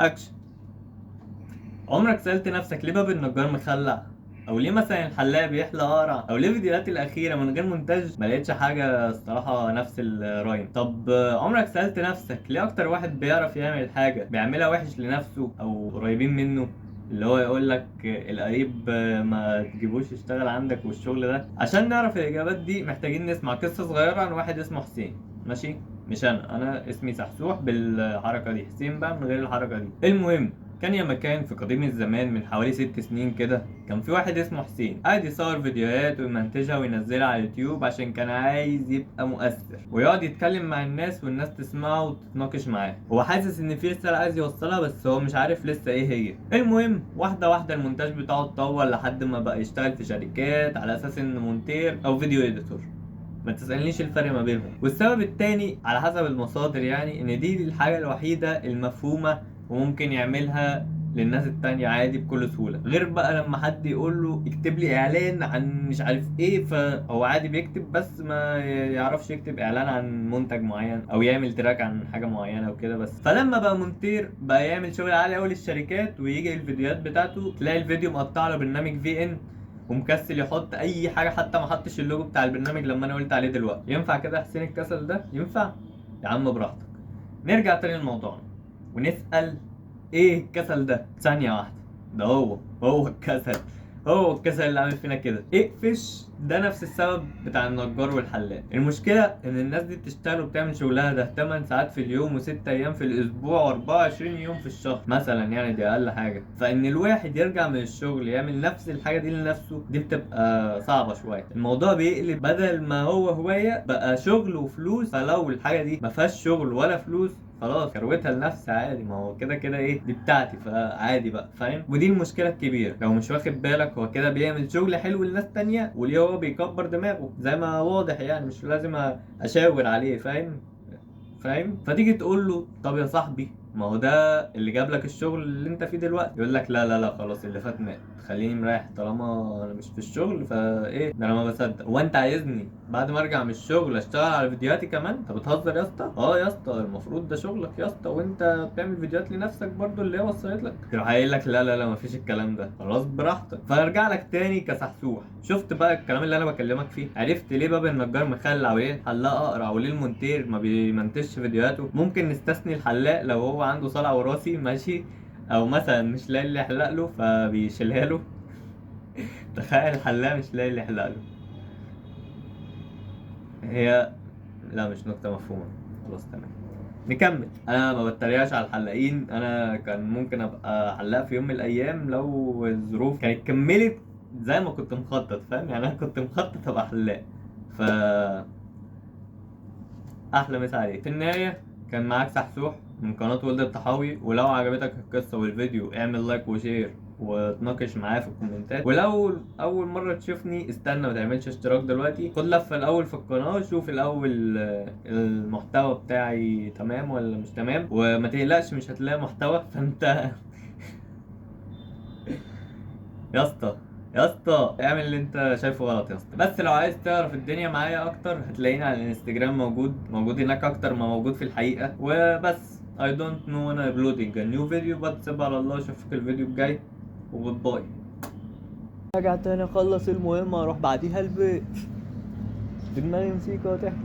اكشن. عمرك سألت نفسك ليه باب النجار مخلع؟ او ليه مثلا الحلاق بيحلق اقرع؟ او ليه فيديوهاتي الاخيره من غير مونتاج ما لقيتش حاجه الصراحه نفس الرايم؟ طب عمرك سألت نفسك ليه اكتر واحد بيعرف يعمل حاجه بيعملها وحش لنفسه او قريبين منه؟ اللي هو يقول لك القريب ما تجيبوش يشتغل عندك والشغل ده. عشان نعرف الاجابات دي محتاجين نسمع قصه صغيره عن واحد اسمه حسين. ماشي؟ مش انا اسمي سحسوح بالحركه دي، حسين بقى من غير الحركه دي. المهم، كان يا مكان في قديم الزمان من حوالي 6 سنين كده، كان في واحد اسمه حسين قاعد يصور فيديوهات ويمنتجها وينزلها على اليوتيوب عشان كان عايز يبقى مؤثر ويقعد يتكلم مع الناس والناس تسمعه وتتناقش معاه. هو حاسس ان في رسالة عايز يوصلها بس هو مش عارف لسه ايه هي. المهم، واحدة واحدة المونتاج بتاعه اتطور لحد ما بقى يشتغل في شركات على اساس انه مونتير او فيديو اديتور. ما تسألنيش الفرق ما بينهم. والسبب التاني على حسب المصادر يعني ان دي الحاجة الوحيدة المفهومة وممكن يعملها للناس التانية عادي بكل سهولة. غير بقى لما حد يقول له اكتب لي اعلان عن مش عارف ايه، فهو عادي بيكتب بس ما يعرفش يكتب اعلان عن منتج معين او يعمل تراك عن حاجة معينة وكده بس. فلما بقى مونتير بقى يعمل شغل عالي قوي للشركات ويجي الفيديوهات بتاعته تلاقي الفيديو مقطع له برنامج في ان ومكسل يحط اي حاجه، حتى ما حطش اللوجو بتاع البرنامج لما انا قلت عليه دلوقتي. ينفع كده يا حسين الكسل ده؟ ينفع يا عم براحتك. نرجع تاني لموضوعنا ونسال ايه الكسل ده. ثانيه واحده، ده هو الكسل. هو الكسل اللي عامل فينا كده. اقفش، ده نفس السبب بتاع النجار والحلاق. المشكله ان الناس دي بتشتغل وبتعمل شغلها ده 8 ساعات في اليوم و6 ايام في الاسبوع و24 يوم في الشهر مثلا، يعني دي اقل حاجه. فان الواحد يرجع من الشغل يعمل نفس الحاجه دي لنفسه دي بتبقى صعبه شويه. الموضوع بيقلب بدل ما هو هوايه بقى شغل وفلوس. فلو الحاجه دي ما فيهاش شغل ولا فلوس خلاص كروتها لنفسي عادي، ما هو كده كده ايه دي بتاعتي فعادي بقى، فاهم؟ ودي المشكله الكبيره. لو مش واخد بالك هو كده بيعمل شغل حلو لناس تانية وليه هو بيكبر دماغه زي ما واضح يعني، مش لازم اشاور عليه، فاهم؟ فتيجي تقول له طب يا صاحبي ما هو ده اللي جاب لك الشغل اللي انت فيه دلوقتي، يقول لك لا لا لا خلاص اللي فات مات، خليني مريح طالما انا مش في الشغل. فايه ده انا ما بصدق. هو انت عايزني بعد ما ارجع من الشغل اشتغل على فيديوهاتي كمان؟ انت بتهزر يا اسطى. اه يا اسطى المفروض ده شغلك يا اسطى وانت بتعمل فيديوهات لنفسك برضو اللي هي وصلت لك. تروح قايل لك لا لا لا مفيش الكلام ده، خلاص براحتك. فارجع لك تاني كسحسوح. شفت بقى الكلام اللي انا بكلمك فيه؟ عرفت ليه باب النجار مخلع وليه الحلاق اقرع وليه المونتير ما بيمنتجش فيديوهاته؟ ممكن نستثني الحلاق لو هو عنده صلع وراثي، ماشي، او مثلا مش لاقي اللي يحلق له فبيشيلها له. تخيل الحلاق مش لاقي اللي يحلق له. هي لا مش نكتة مفهومة. خلاص تمام، نكمل. انا ما بتريقش على الحلاقين، انا كان ممكن ابقى حلاق في يوم من الايام لو الظروف كانت كملت زي ما كنت مخطط، فاهم يعني؟ انا كنت مخطط ابقى حلاق. ف احلى مسا عليك. في النهايه كان معاك سحسوح من قناه ولد الطحاوي. ولو عجبتك القصه والفيديو اعمل لايك وشير وتناقش معايا في الكومنتات. ولو اول مره تشوفني استنى ما تعملش اشتراك دلوقتي، خد لفه الاول في القناه شوف الاول المحتوى بتاعي تمام ولا مش تمام. وما تقلقش مش هتلاقي محتوى فانت يا اسطى يا اسطى اعمل اللي انت شايفه غلط يا اسطى. بس لو عايز تعرف الدنيا معايا اكتر هتلاقيني على الانستجرام موجود هناك اكتر ما موجود في الحقيقة. وبس I don't know when I'm uploading a new video، but سيبها على الله. اشوفك الفيديو الجاي وجود باي. ارجع تاني اخلص المهمة اروح بعديها البيت. دماغي مسيكة وتحت.